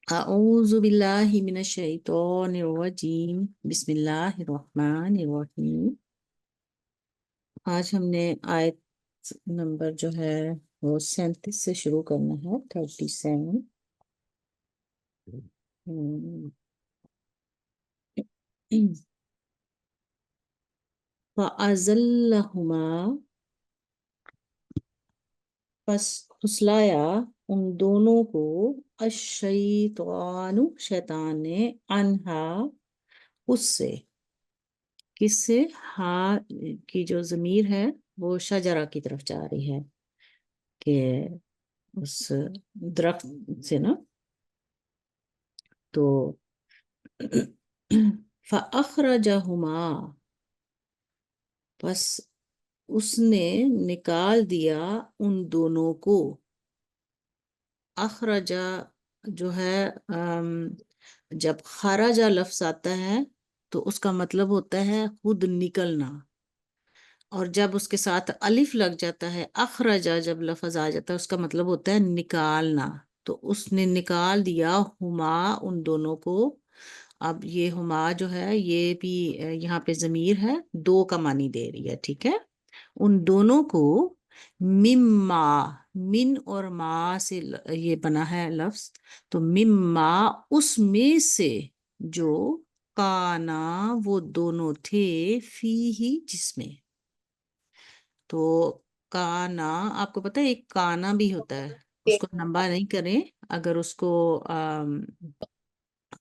أعوذ بالله من الشيطان الرجيم بسم الله الرحمن الرحيم۔ آج ہم نے آیت نمبر جو ہے وہ 37 سے شروع کرنا ہے، 37۔ فَأَزَلَّهُمَا، پس پھسلایا ان دونوں کو، الشیطان شیطان نے، عنہا اس سے، کس سے؟ ہاں کی جو ضمیر ہے وہ شجرہ کی طرف جا رہی ہے کہ اس درخت سے نا، تو فَأَخْرَجَهُمَا، پس اس نے نکال دیا ان دونوں کو۔ اخرجا جو ہے جب خرجا لفظ آتا ہے تو اس کا مطلب ہوتا ہے خود نکلنا، اور جب اس کے ساتھ الف لگ جاتا ہے، اخرجا جب لفظ آ جاتا ہے اس کا مطلب ہوتا ہے نکالنا۔ تو اس نے نکال دیا ہما ان دونوں کو۔ اب یہ ہما جو ہے یہ بھی یہاں پہ ضمیر ہے، دو کا معنی دے رہی ہے، ٹھیک ہے؟ ان دونوں کو مما، من اور ما سے یہ بنا ہے لفظ، تو مما اس میں سے، جو کانا وہ دونوں تھے، فی ہی جس میں۔ تو کانا آپ کو پتہ ہے ایک کانا بھی ہوتا ہے، اس کو لمبا نہیں کریں، اگر اس کو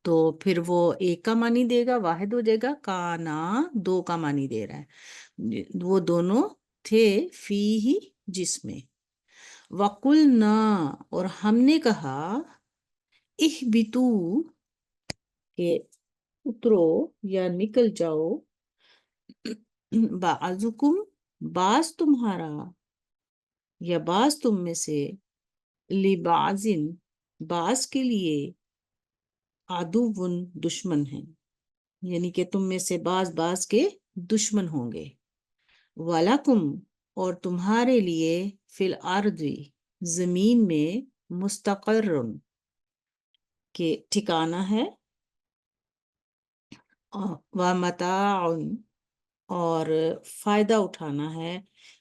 تو پھر وہ ایک کا معنی دے گا، واحد ہو جائے گا، کانا دو کا معنی دے رہا ہے، وہ دونوں تھے فی ہی جس میں۔ وَقُلْنَا، اور ہم نے کہا، اِحْبِطُوا، کہ اترو یا نکل جاؤ، بعضکم، بعض تمہارا، یا بعض تم میں سے، لبعضن، بعض کے لیے، عدوٌ، دشمن ہیں، یعنی کہ تم میں سے بعض بعض کے دشمن ہوں گے۔ وَلَكُمْ، اور تمہارے لیے، فی الارض، زمین میں، مستقر، کہ ٹھکانہ ہے، وَمَتَاعٌ، اور فائدہ اٹھانا ہے،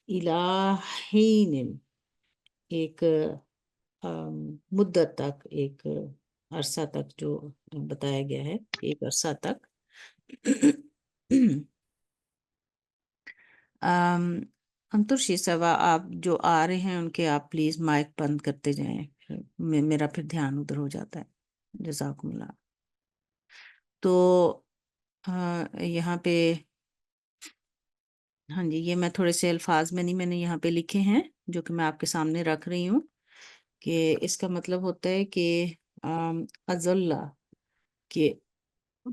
اِلیٰ حِینٍ، ایک مدت تک، ایک عرصہ تک، جو بتایا گیا ہے ایک عرصہ تک۔ انترشی سوا، آپ جو آ رہے ہیں ان کے آپ پلیز مائک بند کرتے جائیں، میرا پھر دھیان ادھر ہو جاتا ہے، جزاکم اللہ۔ تو یہاں پہ ہاں جی، یہ میں تھوڑے سے الفاظ میں نے یہاں پہ لکھے ہیں جو کہ میں آپ کے سامنے رکھ رہی ہوں، کہ اس کا مطلب ہوتا ہے کہ ازلہ، کہ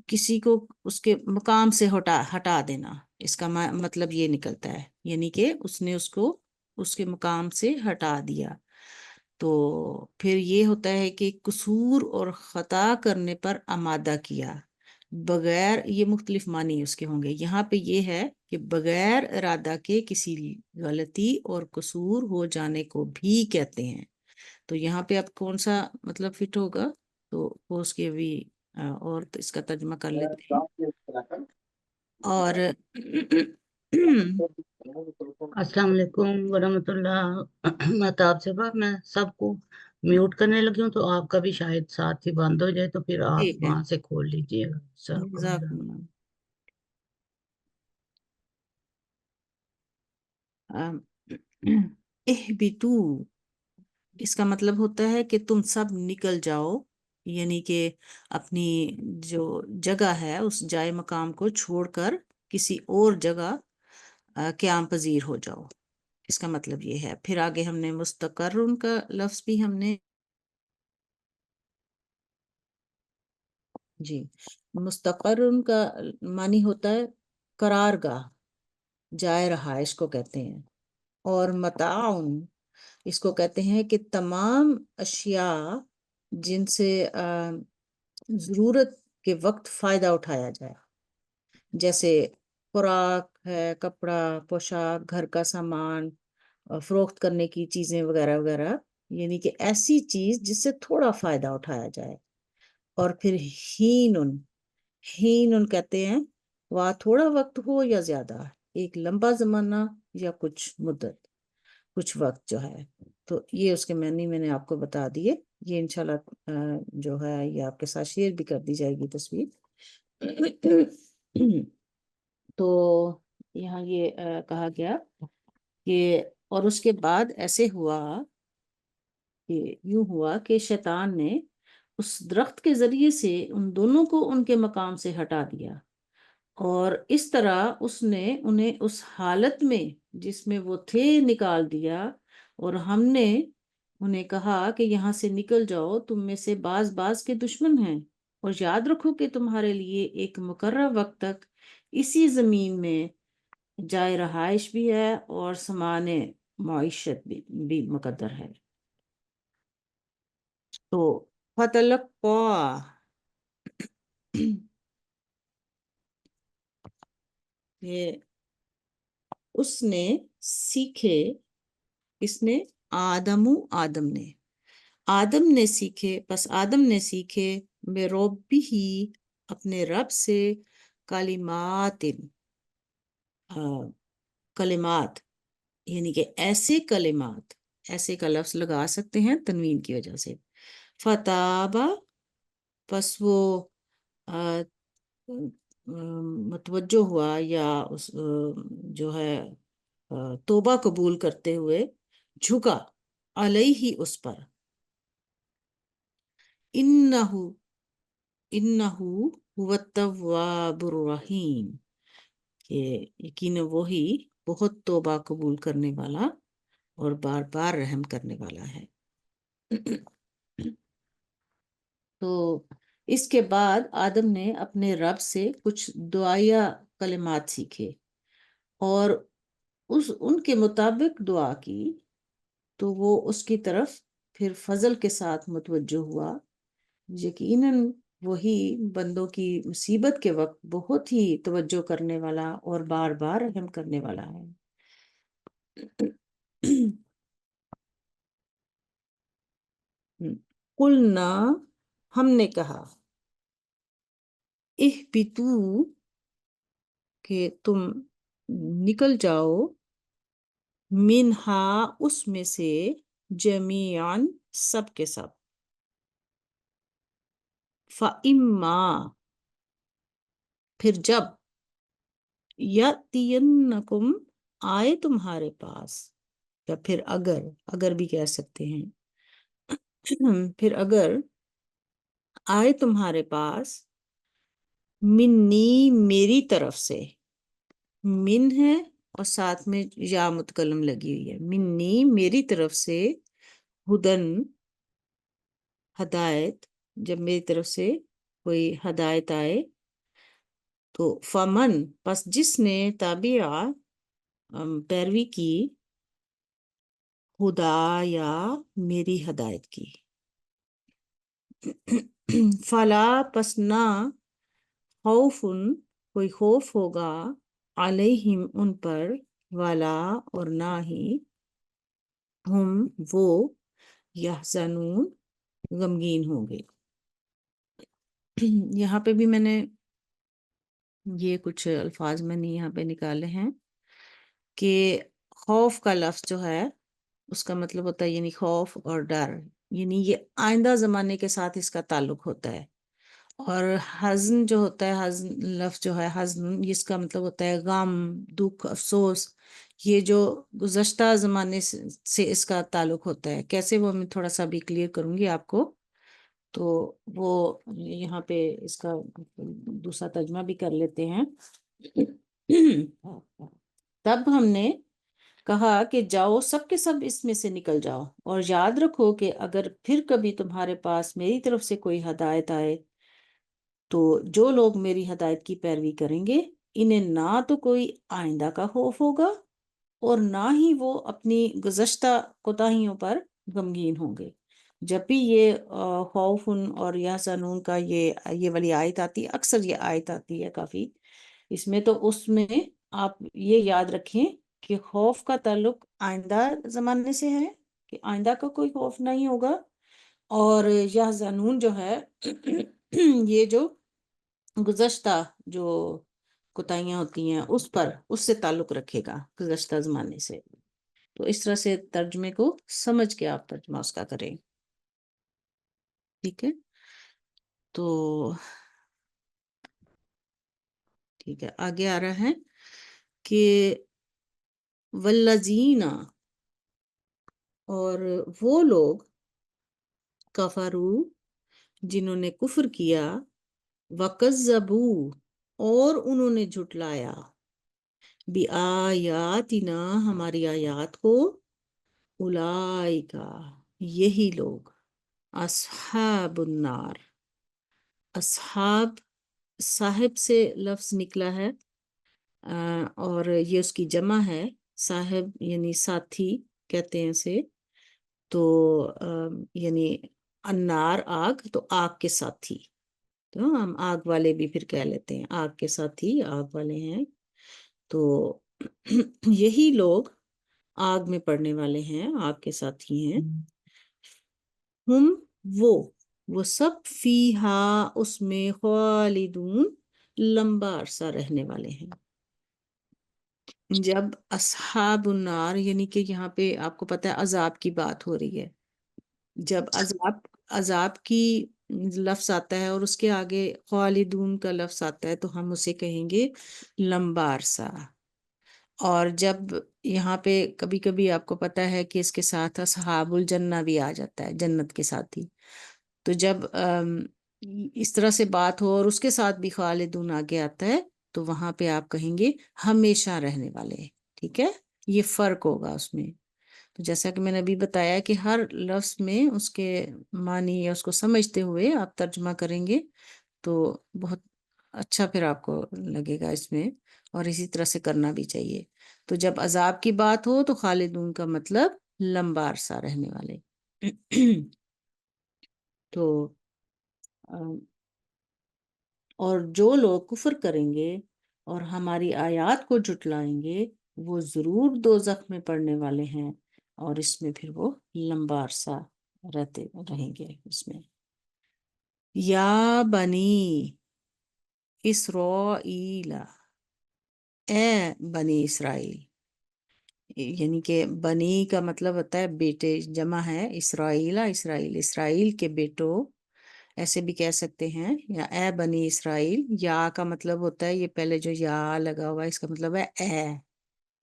کسی کو اس کے مقام سے ہٹا دینا، اس کا مطلب یہ نکلتا ہے، یعنی کہ اس نے اس کو اس کے مقام سے ہٹا دیا۔ تو پھر یہ ہوتا ہے کہ قصور اور خطا کرنے پر آمادہ کیا، بغیر، یہ مختلف معنی اس کے ہوں گے، یہاں پہ یہ ہے کہ بغیر ارادہ کے کسی غلطی اور قصور ہو جانے کو بھی کہتے ہیں۔ تو یہاں پہ اب کون سا مطلب فٹ ہوگا، تو وہ اس کے بھی اور اس کا ترجمہ کر لیتے ہیں۔ اور السلام علیکم ورحمۃ اللہ۔ مہتاب صاحبہ، میں سب کو میوٹ کرنے لگی ہوں، تو آپ کا بھی شاید ساتھ ہی بند ہو جائے، تو پھر آپ ٹھیک ہے، وہاں سے کھول لیجیے گا۔ جزاکم اللہ۔ اہبتو، اس کا مطلب ہوتا ہے کہ تم سب نکل جاؤ، یعنی کہ اپنی جو جگہ ہے اس جائے مقام کو چھوڑ کر کسی اور جگہ قیام پذیر ہو جاؤ، اس کا مطلب یہ ہے۔ پھر آگے ہم نے مستقر کا لفظ بھی ہم نے، جی، مستقر کا معنی ہوتا ہے قرار گاہ، جائے رہائش کو کہتے ہیں۔ اور متاعن، اس کو کہتے ہیں کہ تمام اشیاء جن سے ضرورت کے وقت فائدہ اٹھایا جائے، جیسے خوراک ہے، کپڑا، پوشاک، گھر کا سامان، فروخت کرنے کی چیزیں وغیرہ وغیرہ، یعنی کہ ایسی چیز جس سے تھوڑا فائدہ اٹھایا جائے۔ اور پھر ہینن، ہینن کہتے ہیں وہ تھوڑا وقت ہو یا زیادہ، ایک لمبا زمانہ یا کچھ مدت، کچھ وقت جو ہے. تو یہ اس کے معنی میں نے آپ کو بتا دیے. یہ انشاءاللہ جو ہے یہ آپ کے ساتھ شیئر بھی کر دی جائے گی تصویر. تو یہاں یہ کہا گیا کہ اور اس کے بعد ایسے ہوا کہ یوں ہوا کہ شیطان نے اس درخت کے ذریعے سے ان دونوں کو ان کے مقام سے ہٹا دیا، اور اس طرح اس نے انہیں اس حالت میں جس میں وہ تھے نکال دیا، اور ہم نے انہیں کہا کہ یہاں سے نکل جاؤ، تم میں سے بعض بعض کے دشمن ہیں، اور یاد رکھو کہ تمہارے لیے ایک مقررہ وقت تک اسی زمین میں جائے رہائش بھی ہے اور سامان معیشت بھی مقدر ہے. تو فتلقا یہ اس نے سیکھے، اس نے آدم نے سیکھے، پس آدم نے سیکھے بے ربی ہی اپنے رب سے، کلمات کلمات، یعنی کہ ایسے کلمات، ایسے کا لفظ لگا سکتے ہیں تنوین کی وجہ سے. فتابہ، پس وہ متوجہ ہوا یا اس جو ہے توبہ قبول کرتے ہوئے جھکا، علیہ اس پر، انہو هو التواب الرحیم، کہ یقینا وہی بہت توبہ قبول کرنے والا اور بار بار رحم کرنے والا ہے. تو اس کے بعد آدم نے اپنے رب سے کچھ دعائیہ کلمات سیکھے اور ان کے مطابق دعا کی، تو وہ اس کی طرف پھر فضل کے ساتھ متوجہ ہوا. یقیناً وہی بندوں کی مصیبت کے وقت بہت ہی توجہ کرنے والا اور بار بار رحم کرنے والا ہے. قلنا، ہم نے کہا، اہبطو، کہ تم نکل جاؤ، منہا، اس میں سے، جمیعاً، سب کے سب، فَإِمَّا، پھر جب، یَأْتِیَنَّکُمْ، آئے تمہارے پاس، یا پھر اگر بھی کہہ سکتے ہیں، پھر اگر آئے تمہارے پاس، منی، میری طرف سے، من ہے اور ساتھ میں یا متکلم لگی ہوئی ہے، منی، میری طرف سے، ہدن، ہدایت، جب میری طرف سے کوئی ہدایت آئے، تو فمن، پس جس نے تابعہ، پیروی کی، ہدا، یا میری ہدایت کی، فلا، پس نہ، خوف، کوئی خوف ہوگا، علیہم، ان پر، ولا، اور نہ ہی، ہم، وہ، یحزنون، غمگین ہوں گے. یہاں پہ بھی میں نے یہ کچھ الفاظ میں نے یہاں پہ نکالے ہیں کہ خوف کا لفظ جو ہے اس کا مطلب ہوتا ہے یعنی خوف اور ڈر، یعنی یہ آئندہ زمانے کے ساتھ اس کا تعلق ہوتا ہے. اور حزن جو ہوتا ہے، حزن لفظ جو ہے، حزن، اس کا مطلب ہوتا ہے غم، دکھ، افسوس. یہ جو گزشتہ زمانے سے اس کا تعلق ہوتا ہے. کیسے، وہ میں تھوڑا سا بھی کلیئر کروں گی آپ کو. تو وہ یہاں پہ اس کا دوسرا ترجمہ بھی کر لیتے ہیں. تب ہم نے کہا کہ جاؤ، سب کے سب اس میں سے نکل جاؤ، اور یاد رکھو کہ اگر پھر کبھی تمہارے پاس میری طرف سے کوئی ہدایت آئے، تو جو لوگ میری ہدایت کی پیروی کریں گے، انہیں نہ تو کوئی آئندہ کا خوف ہوگا اور نہ ہی وہ اپنی گزشتہ کوتاہیوں پر غمگین ہوں گے. جب بھی یہ خوف اور یحزنون کا یہ والی آیت آتی ہے، اکثر یہ آیت آتی ہے کافی اس میں، تو اس میں آپ یہ یاد رکھیں کہ خوف کا تعلق آئندہ زمانے سے ہے، کہ آئندہ کا کوئی خوف نہیں ہوگا، اور یحزنون جو ہے یہ جو گزشتہ جو کوتاہیاں ہوتی ہیں اس سے تعلق رکھے گا، گزشتہ زمانے سے۔ تو اس طرح سے ترجمے کو سمجھ کے آپ ترجمہ اس کا کریں، ٹھیک ہے؟ تو ٹھیک ہے، آگے آ رہا ہے کہ والذین، اور وہ لوگ، کفرو، جنہوں نے کفر کیا، وکذبوا، اور انہوں نے جھٹلایا، بآیاتنا، ہماری آیات کو، اولئک، یہی لوگ، اصحاب النار، اصحاب صاحب سے لفظ نکلا ہے، اور یہ اس کی جمع ہے، صاحب یعنی ساتھی کہتے ہیں اسے، تو یعنی انار آگ، تو آگ کے ساتھی، تو ہم آگ والے بھی پھر کہہ لیتے ہیں، آگ کے ساتھی آگ والے ہیں، تو یہی لوگ آگ میں پڑنے والے ہیں، آگ کے ساتھی ہیں، ہم، وہ سب فیہا، اس میں، خالدون، لمبا عرصہ رہنے والے ہیں۔ جب اصحاب النار، یعنی کہ یہاں پہ آپ کو پتہ ہے عذاب کی بات ہو رہی ہے، جب عذاب کی لفظ آتا ہے اور اس کے آگے خالدون کا لفظ آتا ہے تو ہم اسے کہیں گے لمبا عرصہ۔ اور جب یہاں پہ کبھی کبھی آپ کو پتہ ہے کہ اس کے ساتھ اصحاب الجنہ بھی آ جاتا ہے، جنت کے ساتھ ہی، تو جب اس طرح سے بات ہو اور اس کے ساتھ بھی خالدون آگے آتا ہے تو وہاں پہ آپ کہیں گے ہمیشہ رہنے والے، ٹھیک ہے؟ یہ فرق ہوگا اس میں۔ تو جیسا کہ میں نے ابھی بتایا کہ ہر لفظ میں اس کے معنی یا اس کو سمجھتے ہوئے آپ ترجمہ کریں گے تو بہت اچھا پھر آپ کو لگے گا اس میں، اور اسی طرح سے کرنا بھی چاہیے۔ تو جب عذاب کی بات ہو تو خالدون کا مطلب لمبا عرصہ رہنے والے۔ تو اور جو لوگ کفر کریں گے اور ہماری آیات کو جھٹلائیں گے وہ ضرور دوزخ میں پڑنے والے ہیں، اور اس میں پھر وہ لمبا عرصہ رہتے رہیں گے اس میں۔ یا بنی اسرائیل، اے بنی اسرائیل، یعنی کہ بنی کا مطلب ہوتا ہے بیٹے، جمع ہے اسرائیل، اسرائیل کے بیٹوں، ایسے بھی کہہ سکتے ہیں، یا اے بنی اسرائیل، یا کا مطلب ہوتا ہے، یہ پہلے جو یا لگا ہوا ہے اس کا مطلب ہے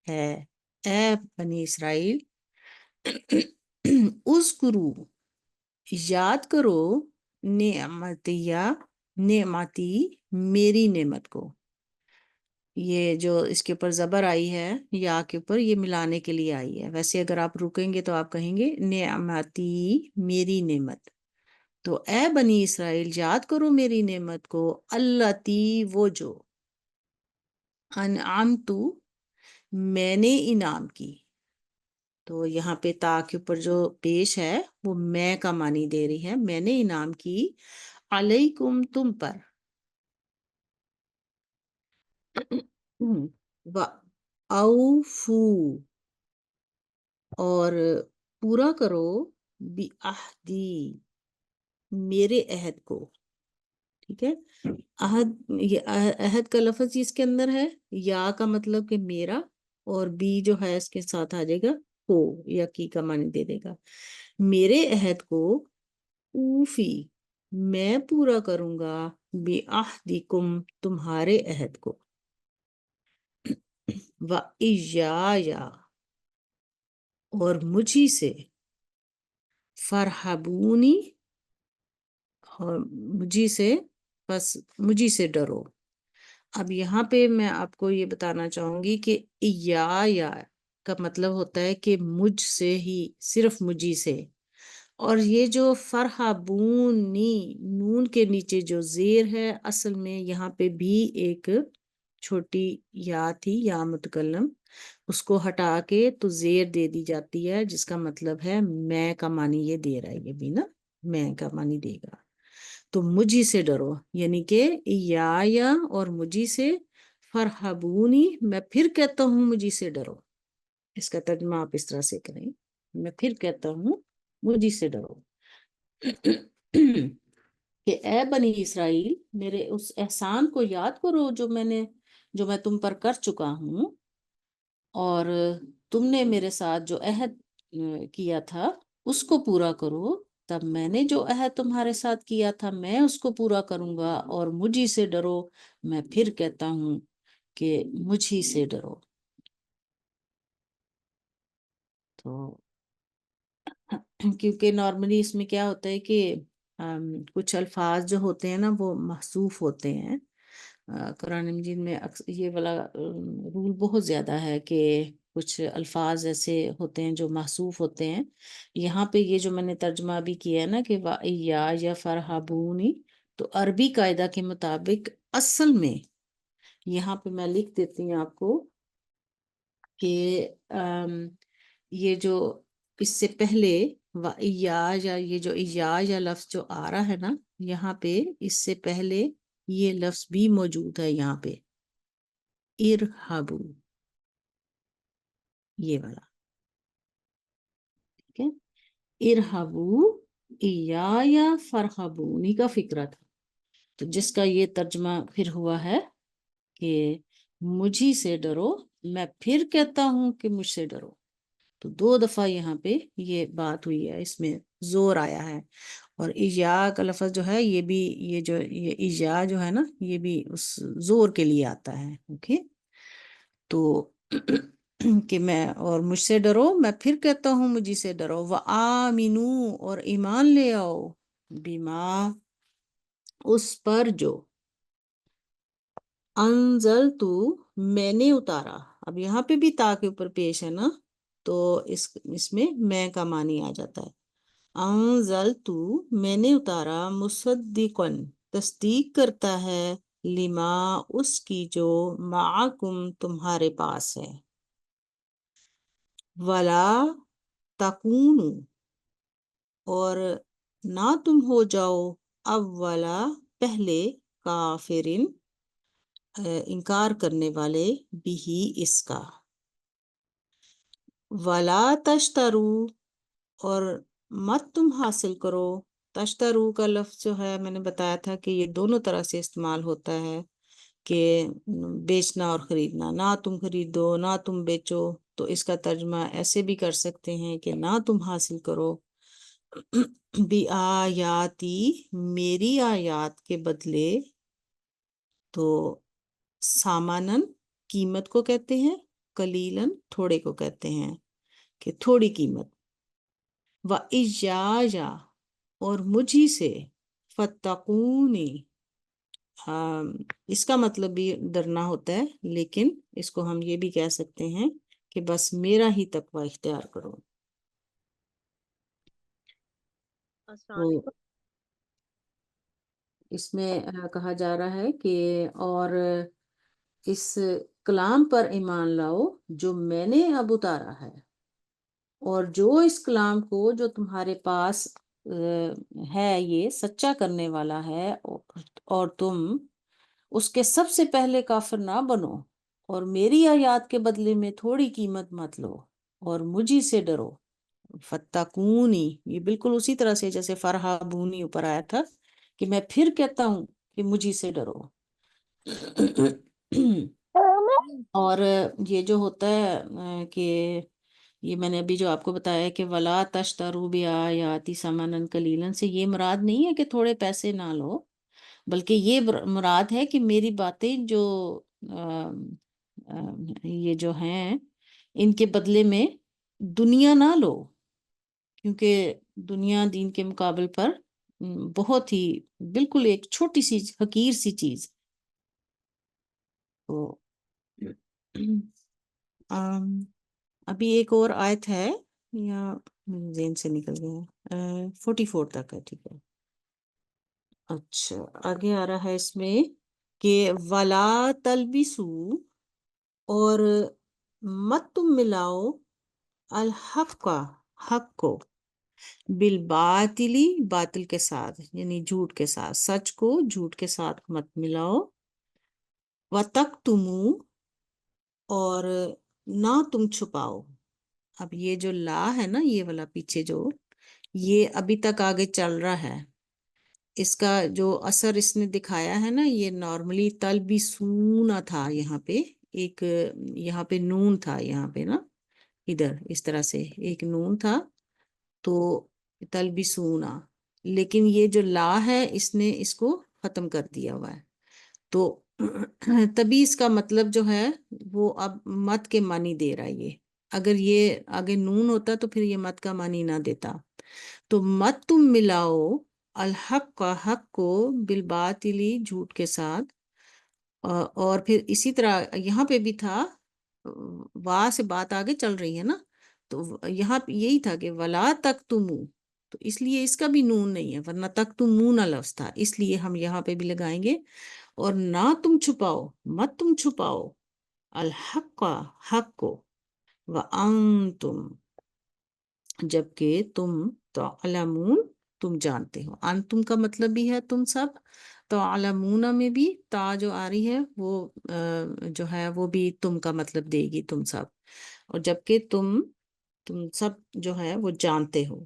ہے، اے بنی اسرائیل، اذکرو، یاد کرو، نعمتی، میری نعمت کو۔ یہ جو اس کے اوپر زبر آئی ہے یا کے اوپر، یہ ملانے کے لیے آئی ہے، ویسے اگر آپ رکیں گے تو آپ کہیں گے نعمتی، میری نعمت۔ تو اے بنی اسرائیل، یاد کرو میری نعمت کو، اللاتی، وہ جو، انعمتو، میں نے انعام کی۔ تو یہاں پہ تا کے اوپر جو پیش ہے وہ میں کا معنی دے رہی ہے، میں نے انعام کی، علیکم، تم پر، اوفو، اور پورا کرو، بعہدی، میرے عہد کو، ٹھیک ہے؟ عہد، یہ عہد کا لفظ اس کے اندر ہے، یا کا مطلب کہ میرا، اور بی جو ہے اس کے ساتھ آ جائے گا کو، یا کی کا معنی دے دے گا، میرے عہد کو، اوفی، میں پورا کروں گا، بعہدکم، تمہارے عہد کو، وَإِيَّایَ، اور مجھی سے، فرحبونی، اور مجھی سے ڈرو۔ اب یہاں پہ میں آپ کو یہ بتانا چاہوں گی کہ یا کا مطلب ہوتا ہے کہ مجھ سے ہی، صرف مجھی سے، اور یہ جو فرحبونی، نون کے نیچے جو زیر ہے، اصل میں یہاں پہ بھی ایک چھوٹی یا تھی، یا متکلم، اس کو ہٹا کے تو زیر دے دی جاتی ہے، جس کا مطلب ہے میں کا معنی یہ دے رہا ہے، یہ بھی نا میں کا معنی دے گا۔ تو مجھی سے ڈرو، یعنی کہ یا اور مجھی سے، فرحبونی، میں پھر کہتا ہوں مجھی سے ڈرو، اس کا ترجمہ آپ اس طرح سے کریں، میں پھر کہتا ہوں مجھی سے ڈرو۔ کہ اے بنی اسرائیل، میرے اس احسان کو یاد کرو جو میں تم پر کر چکا ہوں، اور تم نے میرے ساتھ جو عہد کیا تھا اس کو پورا کرو، تب میں نے جو عہد تمہارے ساتھ کیا تھا میں اس کو پورا کروں گا، اور مجھی سے ڈرو، میں پھر کہتا ہوں کہ مجھی سے ڈرو۔ تو کیونکہ نارملی اس میں کیا ہوتا ہے کہ کچھ الفاظ جو ہوتے ہیں نا وہ محذوف ہوتے ہیں۔ قرآن مجید میں یہ والا رول بہت زیادہ ہے کہ کچھ الفاظ ایسے ہوتے ہیں جو محذوف ہوتے ہیں۔ یہاں پہ یہ جو میں نے ترجمہ بھی کیا ہے نا کہ یا فرحبونی، تو عربی قاعدہ کے مطابق اصل میں یہاں پہ میں لکھ دیتی ہوں آپ کو کہ یہ جو اس سے پہلے یا یہ جو یا لفظ جو آ رہا ہے نا یہاں پہ، اس سے پہلے یہ لفظ بھی موجود ہے یہاں پہ، ارہبو، یہ والا، ٹھیک ہے۔ ارہبو یا فرحبونی کا فکرہ تھا، تو جس کا یہ ترجمہ پھر ہوا ہے کہ مجھی سے ڈرو، میں پھر کہتا ہوں کہ مجھ سے ڈرو۔ تو 2 دفعہ یہاں پہ یہ بات ہوئی ہے، اس میں زور آیا ہے۔ اور ایجا کا لفظ جو ہے یہ بھی، یہ ایجا جو ہے نا یہ بھی اس زور کے لیے آتا ہے۔ اوکے، تو کہ میں اور مجھ سے ڈرو، میں پھر کہتا ہوں مجھے سے ڈرو، وآمنو، اور ایمان لے آؤ، بما، اس پر جو، انزلتو، میں نے اتارا۔ اب یہاں پہ بھی تا کے اوپر پیش ہے نا، تو اس میں کا معنی آ جاتا ہے۔ انزلتو، میں نے اتارا، مصدقن، تصدیق کرتا ہے، لما، اس کی جو، معکم، تمہارے پاس ہے، ولا تکونو، اور نہ تم ہو جاؤ، اولا، پہلے، کافرن، انکار کرنے والے، بھی، اس کا، ولا تشترو، اور مت تم حاصل کرو۔ تشترو کا لفظ جو ہے میں نے بتایا تھا کہ یہ دونوں طرح سے استعمال ہوتا ہے، کہ بیچنا اور خریدنا، نہ تم خریدو نہ تم بیچو، تو اس کا ترجمہ ایسے بھی کر سکتے ہیں کہ نہ تم حاصل کرو، بھی آیاتی، میری آیات کے بدلے، تو سامانن، قیمت کو کہتے ہیں، قلیلن، تھوڑے کو کہتے ہیں کہ تھوڑی قیمت، وَإِيَّایَ، اور مجھی سے، فَاتَّقُونِ، اس کا مطلب بھی ڈرنا ہوتا ہے، لیکن اس کو ہم یہ بھی کہہ سکتے ہیں کہ بس میرا ہی تقوی اختیار کرو۔ السلام تو علیکم۔ اس میں کہا جا رہا ہے کہ اور اس کلام پر ایمان لاؤ جو میں نے اب اتارا ہے، اور جو اس کلام کو جو تمہارے پاس ہے یہ سچا کرنے والا ہے، اور تم اس کے سب سے پہلے کافر نہ بنو، اور میری آیات کے بدلے میں تھوڑی قیمت مت لو، اور مجھی سے ڈرو، فتقونی، یہ بالکل اسی طرح سے جیسے فرحابونی اوپر آیا تھا کہ میں پھر کہتا ہوں کہ مجھی سے ڈرو۔ اور یہ جو ہوتا ہے کہ یہ میں نے ابھی جو آپ کو بتایا ہے کہ ولا تشترو بیااتی ثمنا قلیلا، سے یہ مراد نہیں ہے کہ تھوڑے پیسے نہ لو، بلکہ یہ مراد ہے کہ میری باتیں جو یہ جو ہیں ان کے بدلے میں دنیا نہ لو، کیونکہ دنیا دین کے مقابل پر بہت ہی بالکل ایک چھوٹی سی حقیر سی چیز۔ تو ابھی ایک اور آیت ہے، یا ذہن سے نکل گیا ہے، 44 تک ہے، ٹھیک ہے۔ اچھا، آگے آ رہا ہے اس میں کہ ولا تلبسو، اور مت تم ملاؤ، الحق کا، حق کو، بالباطلی، باطل کے ساتھ، یعنی جھوٹ کے ساتھ، سچ کو جھوٹ کے ساتھ مت ملاؤ، وتکتمو، اور نہ تم چھپاؤ۔ اب یہ جو لا ہے نا، یہ والا پیچھے جو، یہ ابھی تک آگے چل رہا ہے اس کا جو اثر اس نے دکھایا ہے نا، یہ نارملی تلبی سونا تھا یہاں پہ، ایک یہاں پہ نون تھا، یہاں پہ نا ادھر اس طرح سے ایک نون تھا، تو تلبی سونا، لیکن یہ جو لا ہے اس نے اس کو ختم کر دیا ہوا ہے، تو تبھی اس کا مطلب جو ہے وہ اب مت کے معنی دے رہا ہے یہ، اگر یہ آگے نون ہوتا تو پھر یہ مت کا معنی نہ دیتا، تو مت تم ملاؤ الحق کا حق کو بالباطلی جھوٹ کے ساتھ، اور پھر اسی طرح یہاں پہ بھی تھا، وا سے بات آگے چل رہی ہے نا، تو یہاں پہ یہی تھا کہ ولا تک تمو، تو اس لیے اس کا بھی نون نہیں ہے، ورنہ تک تمون لفظ تھا، اس لیے ہم یہاں پہ بھی لگائیں گے، اور نہ تم چھپاؤ، مت تم چھپاؤ الحق کا حق کو، وانتم جبکہ تم تعلمون تم جانتے ہو، انتم کا مطلب بھی ہے تم سب، تعلمون میں بھی تا جو آ رہی ہے وہ جو ہے وہ بھی تم کا مطلب دے گی تم سب، اور جبکہ تم سب جو ہے وہ جانتے ہو،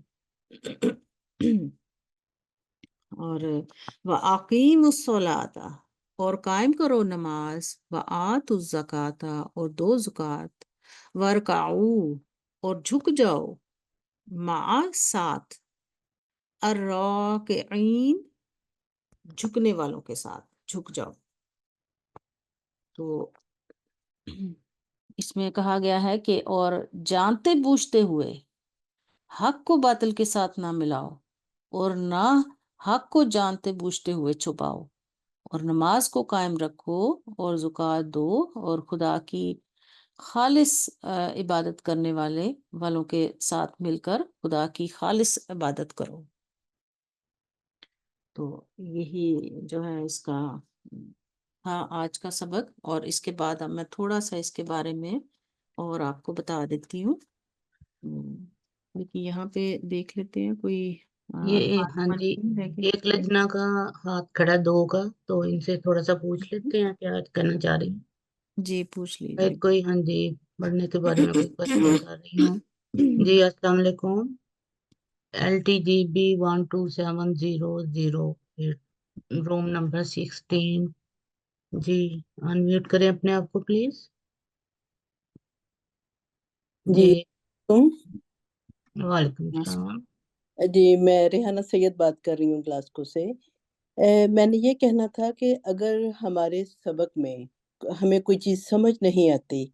اور وَأَقِيمُوا الصَّلَاةَ اور قائم کرو نماز، وَآتُوا الزَّكَاةَ اور دو زکوٰۃ، وَارْكَعُوا اور جھک جاؤ، مع ساتھ، الراکعین جھکنے والوں کے ساتھ جھک جاؤ، تو اس میں کہا گیا ہے کہ اور جانتے بوجھتے ہوئے حق کو باطل کے ساتھ نہ ملاؤ، اور نہ حق کو جانتے بوجھتے ہوئے چھپاؤ، اور نماز کو قائم رکھو اور زکوٰۃ دو، اور خدا کی خالص عبادت کرنے والوں کے ساتھ مل کر خدا کی خالص عبادت کرو، تو یہی جو ہے اس کا تھا آج کا سبق، اور اس کے بعد اب میں تھوڑا سا اس کے بارے میں اور آپ کو بتا دیتی ہوں، لیکن یہاں پہ دیکھ لیتے ہیں کوئی یہ بات ہاں سمجھ جی، نہیں رہ ایک لجنا کا ہاتھ کھڑا دو کا، تو ان سے تھوڑا سا پوچھ لیتے ہیں کیا کرنا چاہ رہی ہیں؟ جی پوچھ شاید لیجیے۔ کوئی ہاں جی پڑھنے کے بارے میں کوئی کوشچن کر رہی ہوں۔ جی السلام علیکم، LTGB 127008، روم نمبر 16، جی انمیوٹ کریں اپنے آپ کو پلیز۔ جی جی تم وعلیکم السلام۔ جی میں ریحانہ سید بات کر رہی ہوں گلاسکو سے۔ میں نے یہ کہنا تھا کہ اگر ہمارے سبق میں ہمیں کوئی چیز سمجھ نہیں آتی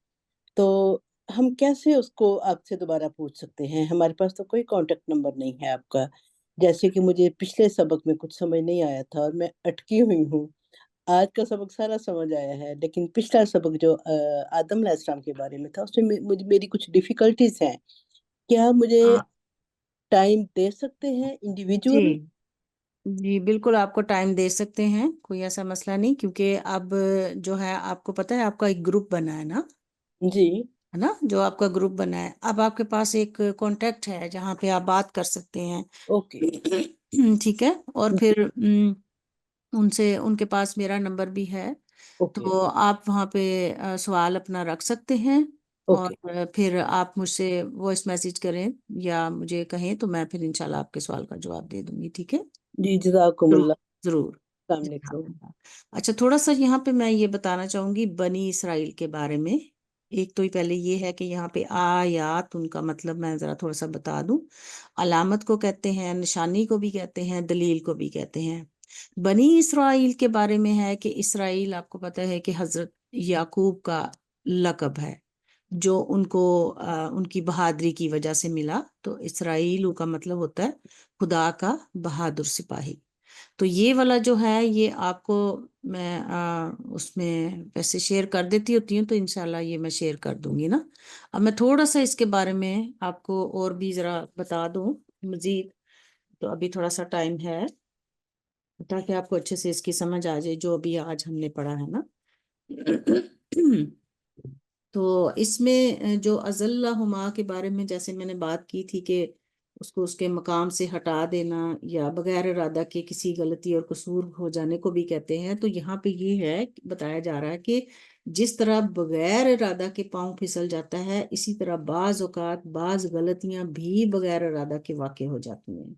تو ہم کیسے اس کو آپ سے دوبارہ پوچھ سکتے ہیں؟ ہمارے پاس تو کوئی کانٹیکٹ نمبر نہیں ہے آپ کا، جیسے کہ مجھے پچھلے سبق میں کچھ سمجھ نہیں آیا تھا اور میں اٹکی ہوئی ہوں، آج کا سبق سارا سمجھ آیا ہے، لیکن پچھلا سبق جو آدم علیہ السلام کے بارے میں تھا اس میں میری کچھ ڈیفیکلٹیز ہیں، کیا مجھے ٹائم دے سکتے ہیں جی انڈیویجول؟ جی بالکل آپ کو ٹائم دے سکتے ہیں، کوئی ایسا مسئلہ نہیں، کیونکہ اب جو ہے آپ کو پتہ ہے آپ کا ایک گروپ بنا ہے نا، جی ہے نا، جو آپ کا گروپ بنا ہے، اب آپ کے پاس ایک کانٹیکٹ ہے جہاں پہ آپ بات کر سکتے ہیں، اوکے ٹھیک ہے، اور پھر ان کے پاس میرا نمبر بھی ہے، اوکے تو آپ وہاں پہ سوال اپنا رکھ سکتے ہیں، اور اوکے پھر آپ مجھ سے وائس میسیج کریں یا مجھے کہیں تو میں پھر انشاءاللہ آپ کے سوال کا جواب دے دوں گی، ٹھیک ہے؟ جی جزاکم ضرور اللہ، ضرور۔ السلام علیکم۔ اچھا تھوڑا سا یہاں پہ میں یہ بتانا چاہوں گی بنی اسرائیل کے بارے میں، ایک تو پہلے یہ ہے کہ یہاں پہ آیات ان کا مطلب میں ذرا تھوڑا سا بتا دوں، علامت کو کہتے ہیں، نشانی کو بھی کہتے ہیں، دلیل کو بھی کہتے ہیں۔ بنی اسرائیل کے بارے میں ہے کہ اسرائیل آپ کو پتہ ہے کہ حضرت یعقوب کا لقب ہے، جو ان کو ان کی بہادری کی وجہ سے ملا، تو اسرائیل کا مطلب ہوتا ہے خدا کا بہادر سپاہی، تو یہ والا جو ہے یہ آپ کو میں اس میں ویسے شیئر کر دیتی ہوتی ہوں، تو انشاءاللہ یہ میں شیئر کر دوں گی نا۔ اب میں تھوڑا سا اس کے بارے میں آپ کو اور بھی ذرا بتا دوں مزید، تو ابھی تھوڑا سا ٹائم ہے تاکہ آپ کو اچھے سے اس کی سمجھ آ جائے جو ابھی آج ہم نے پڑھا ہے نا۔ تو اس میں جو ازلہما کے بارے میں جیسے میں نے بات کی تھی کہ اس کو اس کے مقام سے ہٹا دینا یا بغیر ارادہ کے کسی غلطی اور قصور ہو جانے کو بھی کہتے ہیں، تو یہاں پہ یہ ہے بتایا جا رہا ہے کہ جس طرح بغیر ارادہ کے پاؤں پھسل جاتا ہے، اسی طرح بعض اوقات بعض غلطیاں بھی بغیر ارادہ کے واقع ہو جاتی ہیں،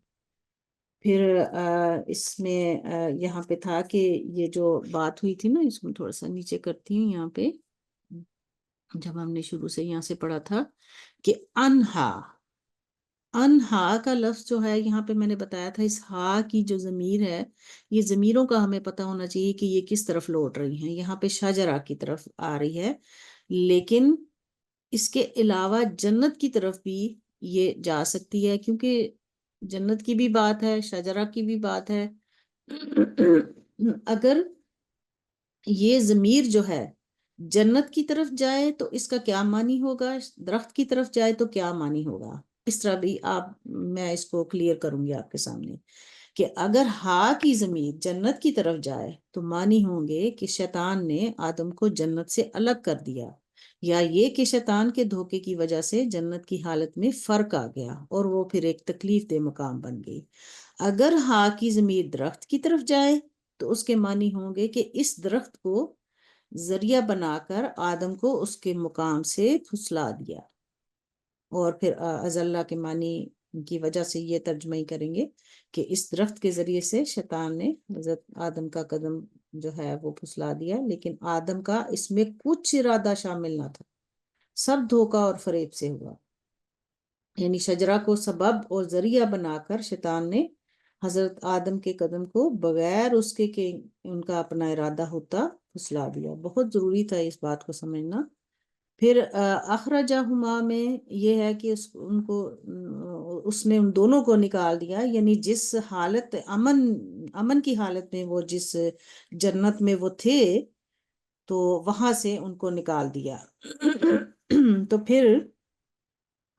پھر اس میں یہاں پہ تھا کہ یہ جو بات ہوئی تھی نا، اس کو تھوڑا سا نیچے کرتی ہوں یہاں پہ، جب ہم نے شروع سے یہاں سے پڑھا تھا کہ انہا، انہا کا لفظ جو ہے یہاں پہ میں نے بتایا تھا، اس ہا کی جو ضمیر ہے، یہ ضمیروں کا ہمیں پتہ ہونا چاہیے کہ یہ کس طرف لوٹ رہی ہیں. یہاں پہ شجرہ کی طرف آ رہی ہے، لیکن اس کے علاوہ جنت کی طرف بھی یہ جا سکتی ہے، کیونکہ جنت کی بھی بات ہے، شجرہ کی بھی بات ہے. اگر یہ ضمیر جو ہے جنت کی طرف جائے تو اس کا کیا معنی ہوگا، درخت کی طرف جائے تو کیا معنی ہوگا. اس طرح بھی میں اس کو کلیئر کروں گی آپ کے سامنے کہ اگر ہا کی ضمیر جنت کی طرف جائے تو معنی ہوں گے کہ شیطان نے آدم کو جنت سے الگ کر دیا، یا یہ کہ شیطان کے دھوکے کی وجہ سے جنت کی حالت میں فرق آ گیا اور وہ پھر ایک تکلیف دہ مقام بن گئی. اگر ہا کی ضمیر درخت کی طرف جائے تو اس کے معنی ہوں گے کہ اس درخت کو ذریعہ بنا کر آدم کو اس کے مقام سے پھسلا دیا. اور پھر ازلہ کے معنی کی وجہ سے یہ ترجمہ ہی کریں گے کہ اس درخت کے ذریعے سے شیطان نے حضرت آدم کا قدم جو ہے وہ پھسلا دیا، لیکن آدم کا اس میں کچھ ارادہ شامل نہ تھا، سب دھوکہ اور فریب سے ہوا. یعنی شجرہ کو سبب اور ذریعہ بنا کر شیطان نے حضرت آدم کے قدم کو بغیر اس کے کہ ان کا اپنا ارادہ ہوتا پھسلا دیا. بہت ضروری تھا اس بات کو سمجھنا. پھر اخرجہما میں یہ ہے کہ اس نے ان دونوں کو نکال دیا، یعنی جس حالت امن کی حالت میں وہ جس جنت میں وہ تھے تو وہاں سے ان کو نکال دیا. تو پھر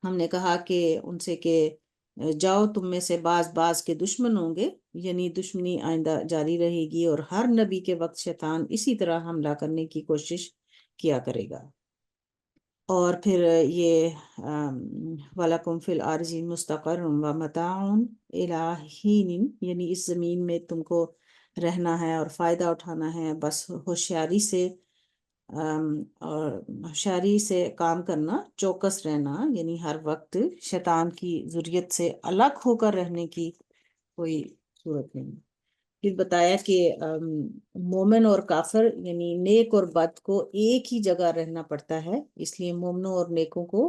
ہم نے کہا کہ ان سے کہ جاؤ، تم میں سے بعض کے دشمن ہوں گے، یعنی دشمنی آئندہ جاری رہے گی، اور ہر نبی کے وقت شیطان اسی طرح حملہ کرنے کی کوشش کیا کرے گا. اور پھر یہ وَلَكُمْ فِي الْأَرْضِ مُسْتَقَرٌّ وَمَتَاعٌ إِلَىٰ حِینٍ، یعنی اس زمین میں تم کو رہنا ہے اور فائدہ اٹھانا ہے، بس ہوشیاری سے اور ہوشیاری سے کام کرنا، چوکس رہنا، یعنی ہر وقت شیطان کی ذریت سے الگ ہو کر رہنے کی کوئی صورت نہیں. پھر بتایا کہ مومن اور کافر یعنی نیک اور بد کو ایک ہی جگہ رہنا پڑتا ہے، اس لیے مومنوں اور نیکوں کو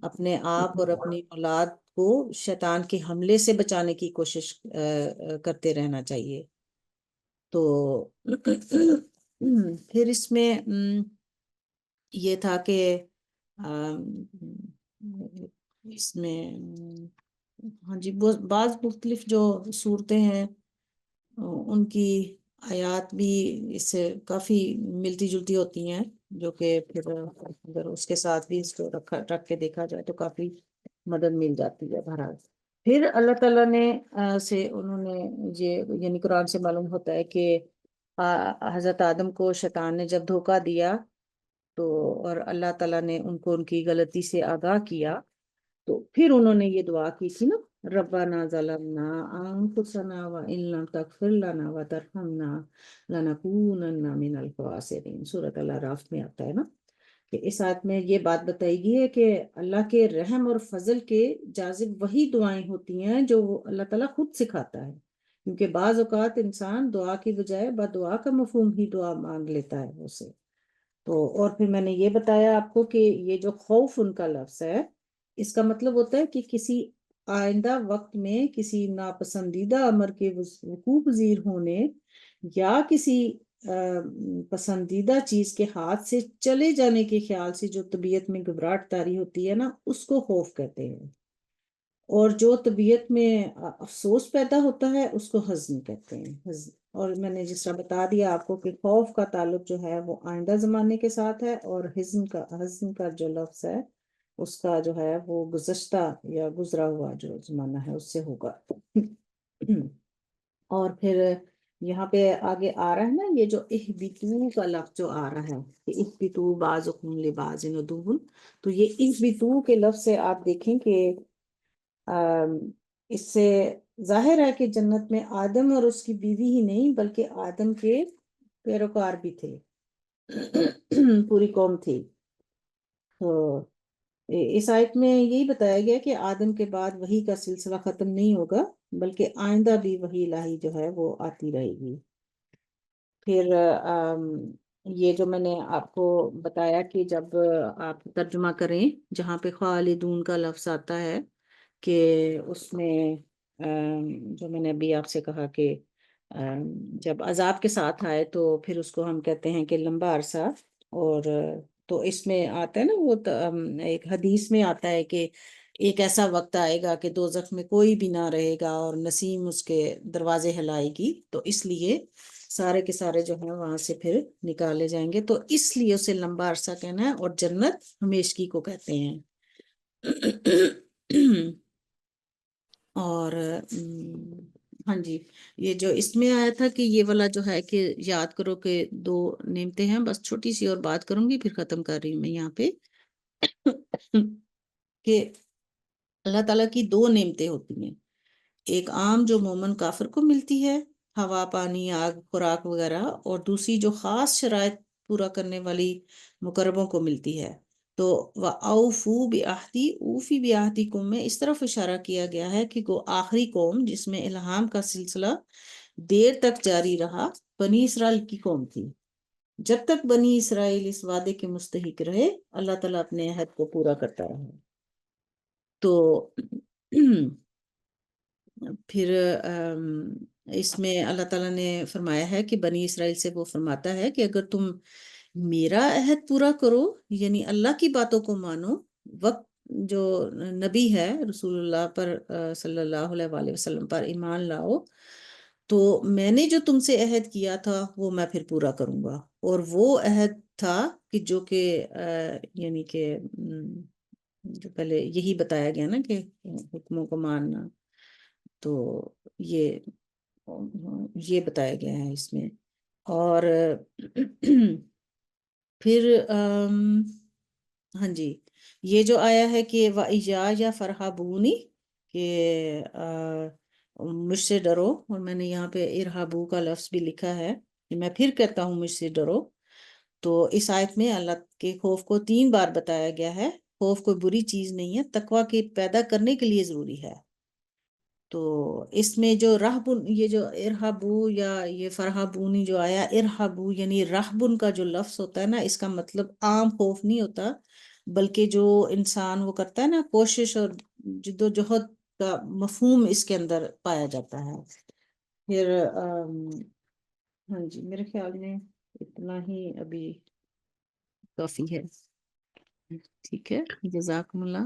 اپنے آپ اور اپنی اولاد کو شیطان کے حملے سے بچانے کی کوشش کرتے رہنا چاہیے. تو پھر اس میں یہ تھا کہ اس میں ہاں جی بعض مختلف جو صورتیں ہیں ان کی آیات بھی اس سے کافی ملتی جلتی ہوتی ہیں، جو کہ پھر اگر اس کے ساتھ بھی اس کو رکھ کے دیکھا جائے تو کافی مدد مل جاتی ہے. بہرحال پھر اللہ تعالیٰ نے سے انہوں نے یہ یعنی قرآن سے معلوم ہوتا ہے کہ حضرت آدم کو شیطان نے جب دھوکہ دیا تو اور اللہ تعالیٰ نے ان کو ان کی غلطی سے آگاہ کیا، تو پھر انہوں نے یہ دعا کی تھی نا، ربنا ظلمنا انفسنا وان لم تغفر لنا وترحمنا لنکونن من الخاسرین. سورۃ الاعراف میں آتا ہے نا کہ اس آیت میں یہ بات بتائی گئی ہے کہ اللہ کے رحم اور فضل کے جاذب وہی دعائیں ہوتی ہیں جو اللہ تعالیٰ خود سکھاتا ہے، کیونکہ بعض اوقات انسان دعا کی بجائے بدعا کا مفہوم ہی دعا مانگ لیتا ہے اسے. تو اور پھر میں نے یہ بتایا آپ کو کہ یہ جو خوف ان کا لفظ ہے، اس کا مطلب ہوتا ہے کہ کسی آئندہ وقت میں کسی ناپسندیدہ امر کے وقوع پذیر ہونے یا کسی پسندیدہ چیز کے ہاتھ سے چلے جانے کے خیال سے جو طبیعت میں گھبراہٹ طاری ہوتی ہے نا، اس کو خوف کہتے ہیں. اور جو طبیعت میں افسوس پیدا ہوتا ہے اس کو حزن کہتے ہیں. اور میں نے جس طرح بتا دیا آپ کو کہ خوف کا تعلق جو ہے وہ آئندہ زمانے کے ساتھ ہے، اور حزن کا جو لفظ ہے اس کا جو ہے وہ گزشتہ یا گزرا ہوا جو زمانہ ہے اس سے ہوگا. اور پھر یہاں پہ آگے آ رہا ہے نا یہ جو اہبتو کا لفظ جو آ رہا ہے کہ اہبتو بعضکم لبعض عدو، تو یہ اہبتو کے لفظ سے آپ دیکھیں کہ اس سے ظاہر ہے کہ جنت میں آدم اور اس کی بیوی ہی نہیں بلکہ آدم کے پیروکار بھی تھے، پوری قوم تھی. تو اس آیت میں یہی بتایا گیا کہ آدم کے بعد وحی کا سلسلہ ختم نہیں ہوگا، بلکہ آئندہ بھی وحی الہی جو ہے وہ آتی رہے گی۔ پھر یہ جو میں نے آپ کو بتایا کہ جب آپ ترجمہ کریں جہاں پہ خالدون کا لفظ آتا ہے کہ اس میں جو میں نے ابھی آپ سے کہا کہ جب عذاب کے ساتھ آئے تو پھر اس کو ہم کہتے ہیں کہ لمبا عرصہ، اور تو اس میں آتا ہے نا وہ ایک حدیث میں آتا ہے کہ ایک ایسا وقت آئے گا کہ دوزخ میں کوئی بھی نہ رہے گا اور نسیم اس کے دروازے ہلائے گی، تو اس لیے سارے کے سارے جو ہیں وہاں سے پھر نکالے جائیں گے، تو اس لیے اسے لمبا عرصہ کہنا ہے، اور جنت ہمیشگی کو کہتے ہیں۔ اور ہاں جی، یہ جو اس میں آیا تھا کہ یہ والا جو ہے کہ یاد کرو کہ 2 نعمتیں ہیں، بس چھوٹی سی اور بات کروں گی پھر ختم کر رہی ہوں میں یہاں پہ کہ اللہ تعالیٰ کی 2 نعمتیں ہوتی ہیں، ایک عام جو مومن کافر کو ملتی ہے، ہوا، پانی، آگ، خوراک وغیرہ، اور دوسری جو خاص شرائط پورا کرنے والی مقربوں کو ملتی ہے۔ تو وَأَوْفُوا بِعَهْدِي أُوفِ بِعَهْدِكُم میں اس طرف اشارہ کیا گیا ہے کہ وہ آخری قوم جس میں الہام کا سلسلہ دیر تک جاری رہا بنی اسرائیل کی قوم تھی۔ جب تک بنی اسرائیل اس وعدے کے مستحق رہے، اللہ تعالیٰ اپنے عہد کو پورا کرتا رہا۔ تو پھر اس میں اللہ تعالیٰ نے فرمایا ہے کہ بنی اسرائیل سے وہ فرماتا ہے کہ اگر تم میرا عہد پورا کرو، یعنی اللہ کی باتوں کو مانو، وقت جو نبی ہے رسول اللہ پر صلی اللہ علیہ وآلہ وسلم پر ایمان لاؤ، تو میں نے جو تم سے عہد کیا تھا وہ میں پھر پورا کروں گا۔ اور وہ عہد تھا کہ جو کہ یعنی کہ جو پہلے یہی بتایا گیا نا کہ حکموں کو ماننا، تو یہ بتایا گیا ہے اس میں۔ اور پھر ہاں جی، یہ جو آیا ہے کہ وَإِيَّايَ فَارْهَبُونِ کہ مجھ سے ڈرو، اور میں نے یہاں پہ ارہابو کا لفظ بھی لکھا ہے کہ میں پھر کہتا ہوں مجھ سے ڈرو۔ تو اس آیت میں اللہ کے خوف کو 3 بار بتایا گیا ہے۔ خوف کوئی بری چیز نہیں ہے، تقوی کے پیدا کرنے کے لیے ضروری ہے۔ تو اس میں جو رہبن، یہ جو ارہبو یا یہ فرہبونی جو آیا، ارہبو یعنی رہبن کا جو لفظ ہوتا ہے نا، اس کا مطلب عام خوف نہیں ہوتا، بلکہ جو انسان وہ کرتا ہے نا کوشش اور جد و جہد کا مفہوم اس کے اندر پایا جاتا ہے۔ پھر ہاں جی، میرے خیال میں اتنا ہی ابھی کافی ہے۔ ٹھیک ہے، جزاکم اللہ۔